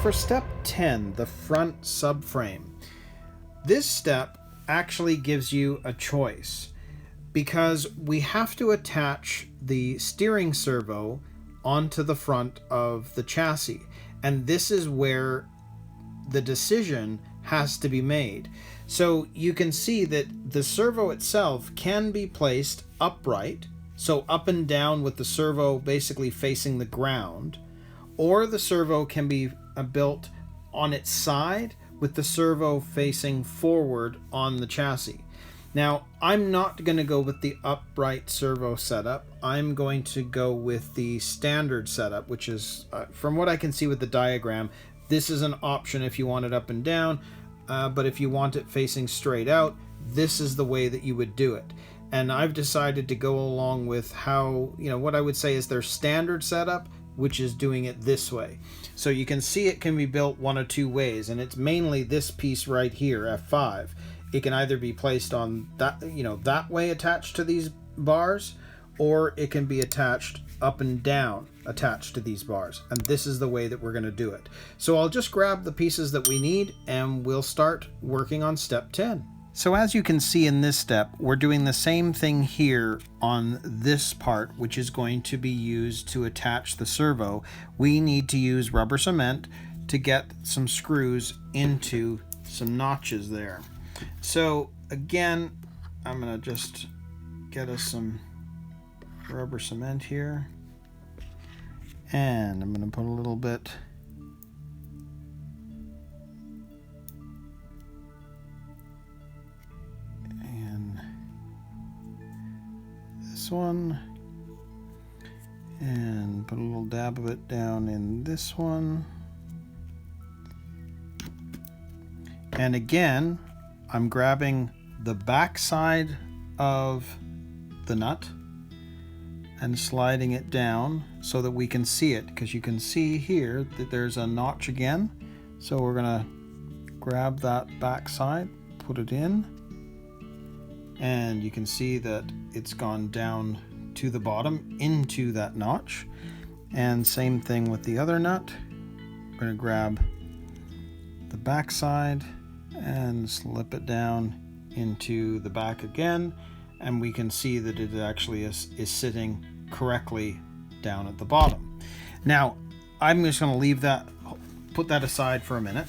for step 10, the front subframe, this step actually gives you a choice because we have to attach the steering servo onto the front of the chassis. And this is where the decision has to be made. So you can see that the servo itself can be placed upright, so up and down with the servo basically facing the ground, or the servo can be built on its side with the servo facing forward on the chassis. Now, I'm not going to go with the upright servo setup. I'm going to go with the standard setup, which is, from what I can see with the diagram, this is an option if you want it up and down, but if you want it facing straight out, this is the way that you would do it. And I've decided to go along with how, what I would say is their standard setup, which is doing it this way. So you can see it can be built one of two ways, and it's mainly this piece right here, F5. It can either be placed on that, that way attached to these bars, or it can be attached up and down attached to these bars. And this is the way that we're going to do it. So I'll just grab the pieces that we need and we'll start working on step 10. So as you can see in this step, we're doing the same thing here on this part, which is going to be used to attach the servo. We need to use rubber cement to get some screws into some notches there. So again, I'm going to just get us some rubber cement here. And I'm going to put a little bit one, and put a little dab of it down in this one. And again, I'm grabbing the back side of the nut and sliding it down so that we can see it, because you can see here that there's a notch again. So we're gonna grab that back side, put it in, and you can see that it's gone down to the bottom into that notch. And same thing with the other nut. I'm going to grab the back side and slip it down into the back again, and we can see that it actually is sitting correctly down at the bottom. Now I'm just going to leave that, put that aside for a minute.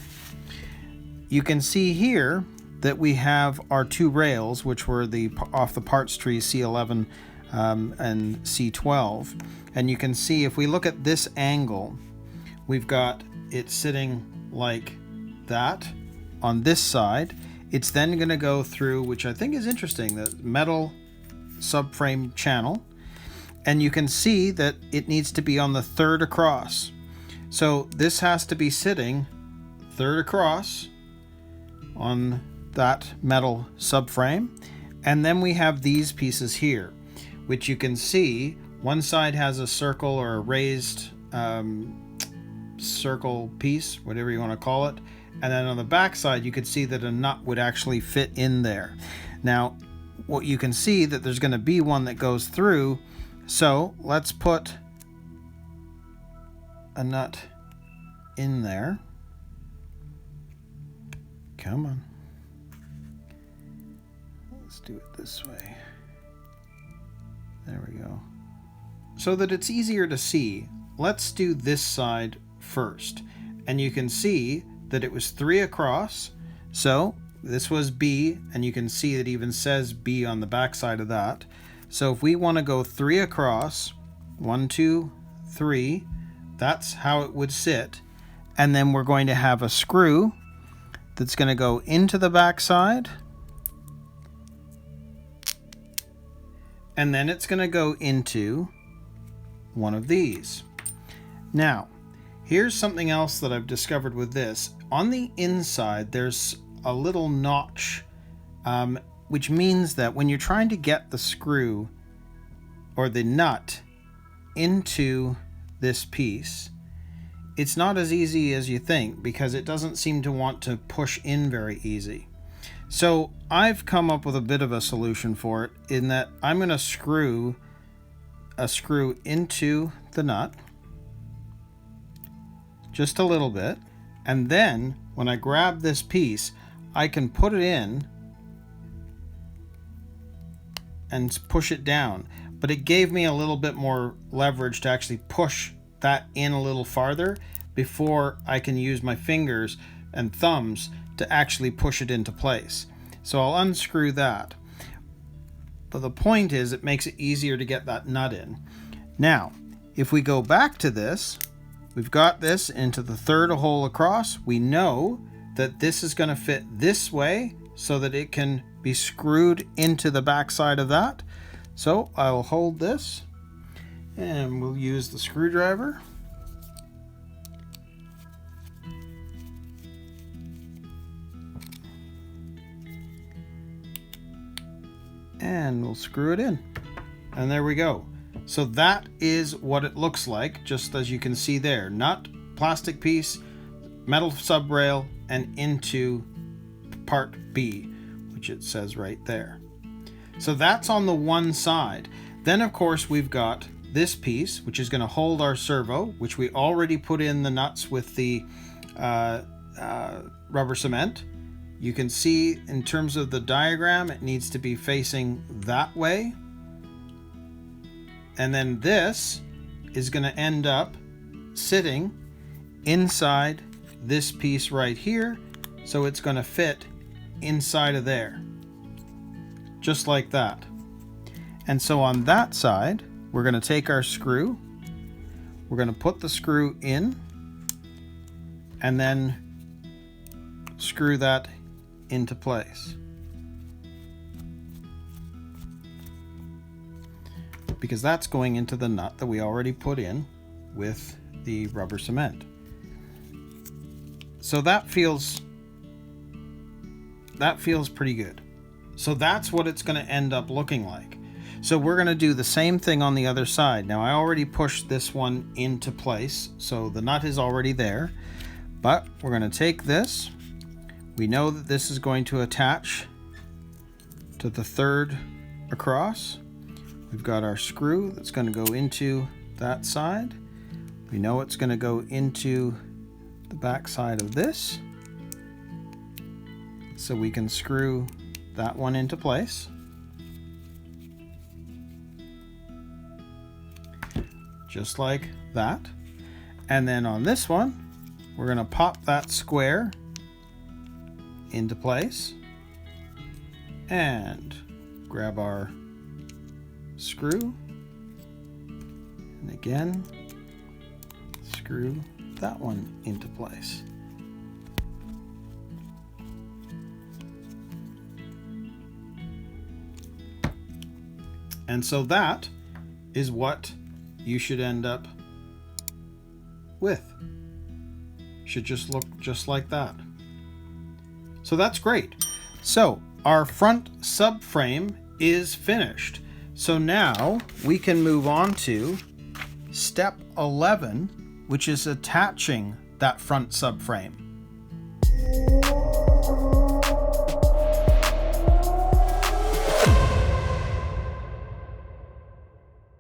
You can see here that we have our two rails, which were off the parts tree C11 and C12. And you can see if we look at this angle, we've got it sitting like that on this side. It's then going to go through, which I think is interesting, the metal subframe channel. And you can see that it needs to be on the third across. So this has to be sitting third across on that metal subframe. And then we have these pieces here, which you can see one side has a circle or a raised circle piece, whatever you want to call it, and then on the back side you could see that a nut would actually fit in there. Now what you can see that there's going to be one that goes through, so let's put a nut in there. Come on. Let's do it this way. There we go. So that it's easier to see, let's do this side first. And you can see that it was 3 across. So this was B, and you can see it even says B on the back side of that. So if we want to go 3 across, 1, 2, 3, that's how it would sit. And then we're going to have a screw that's going to go into the back side. And then it's going to go into one of these. Now, here's something else that I've discovered with this. On the inside, there's a little notch, which means that when you're trying to get the screw or the nut into this piece, it's not as easy as you think, because it doesn't seem to want to push in very easy. So I've come up with a bit of a solution for it, in that I'm going to screw a screw into the nut, just a little bit, And then when I grab this piece, I can put it in and push it down. But it gave me a little bit more leverage to actually push that in a little farther before I can use my fingers and thumbs to actually push it into place. So I'll unscrew that. But the point is, it makes it easier to get that nut in. Now, if we go back to this, we've got this into the third hole across. We know that this is going to fit this way so that it can be screwed into the back side of that. So I'll hold this and we'll use the screwdriver. And we'll screw it in. And there we go. So that is what it looks like, just as you can see there. Nut, plastic piece, metal sub rail, and into part B, which it says right there. So that's on the one side. Then of course we've got this piece, which is going to hold our servo, which we already put in the nuts with the rubber cement. You can see in terms of the diagram, it needs to be facing that way. And then this is going to end up sitting inside this piece right here. So it's going to fit inside of there, just like that. And so on that side, we're going to take our screw, we're going to put the screw in, and then screw that into place. Because that's going into the nut that we already put in with the rubber cement. So that feels pretty good. So that's what it's going to end up looking like. So we're going to do the same thing on the other side. Now I already pushed this one into place, so the nut is already there. But we're going to take this. We know that this is going to attach to the third across. We've got our screw that's going to go into that side. We know it's going to go into the back side of this. So we can screw that one into place. Just like that. And then on this one, we're going to pop that square into place and grab our screw, and again screw that one into place. And so that is what you should end up with. Should just look just like that. So that's great. So our front subframe is finished. So now we can move on to step 11, which is attaching that front subframe.